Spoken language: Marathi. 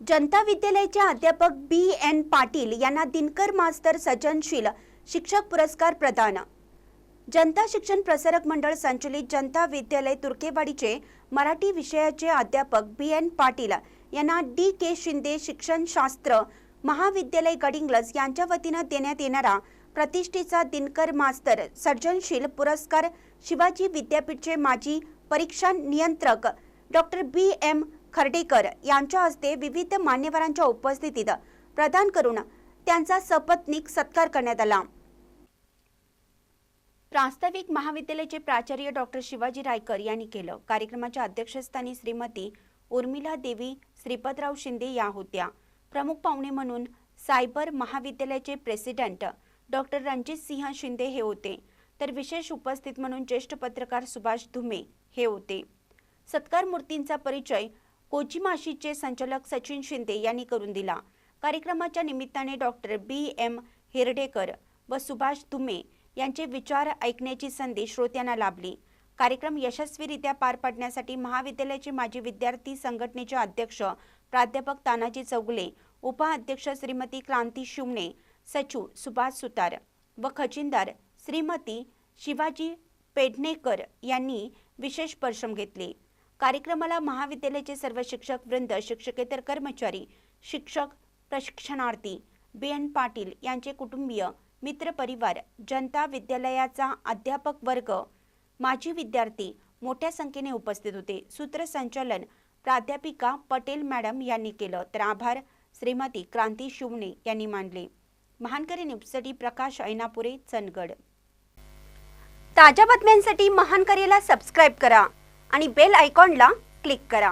जनता विद्यालयाचे अध्यापक बी.एन. पाटील यांना दिनकर मास्तर सृजनशील शिक्षक पुरस्कार प्रदान। जनता शिक्षण प्रसारक मंडळ संचलित जनता विद्यालय तुर्केवाडीचे मराठी विषयाचे अध्यापक बी.एन. पाटील यांना डी.के. शिंदे शिक्षणशास्त्र महाविद्यालय गडिंग्लज यांच्या वतीने देण्यात येणारा प्रतिष्ठेचा दिनकर मास्तर सर्जनशील पुरस्कार शिवाजी विद्यापीठचे माजी परीक्षा नियंत्रक डॉक्टर बी.एम. खर्डेकर यांच्या हस्ते विविध मान्यवरांच्या उपस्थितीत प्रदान करून त्यांचा सपत्नीक सत्कार करण्यात आला। प्रास्ताविक महाविद्यालयाचे प्राचार्य डॉक्टर शिवाजी रायकर यांनी केलं। कार्यक्रमाच्या अध्यक्षस्थानी श्रीमती उर्मिला देवी श्रीपतराव शिंदे या होत्या। प्रमुख पाहुणे म्हणून सायबर महाविद्यालयाचे प्रेसिडेंट डॉक्टर रणजित सिंह शिंदे हे होते, तर विशेष उपस्थित म्हणून ज्येष्ठ पत्रकार सुभाष धुमे हे होते। सत्कार मूर्तींचा परिचय कोचिमाशीचे संचालक सचिन शिंदे यांनी करून दिला। कार्यक्रमाच्या निमित्ताने डॉक्टर बी.एम. हिरडेकर व सुभाष धुमे यांचे विचार ऐकण्याची संधी श्रोत्यांना लाभली। कार्यक्रम यशस्वीरित्या पार पाडण्यासाठी महाविद्यालयाचे माजी विद्यार्थी संघटनेचे अध्यक्ष प्राध्यापक तानाजी चौगुले, उपाध्यक्ष श्रीमती क्रांती शिवणे, सचिव सुभाष सुतार व खजिनदार श्रीमती शिवाजी पेडणेकर यांनी विशेष परिश्रम घेतले। कार्यक्रमाला महाविद्यालयाचे सर्व शिक्षक वृंद, शिक्षकेतर कर्मचारी, शिक्षक, प्रशिक्षणार्थी, बी.एन. पाटील यांचे कुटुंबीय, मित्र परिवार, जनता विद्यालयाचा अध्यापक वर्ग, माजी विद्यार्थी मोठ्या संख्येने उपस्थित होते। सूत्रसंचालन प्राध्यापिका पटेल मॅडम यांनी केलं, तर आभार श्रीमती क्रांती शिवणे यांनी मानले। महानकरी न्यूजसाठी प्रकाश ऐनापुरे, चंदगड। ताज्या बातम्यांसाठी महानकरीला सबस्क्राइब करा आणि बेल आयकॉनला क्लिक करा।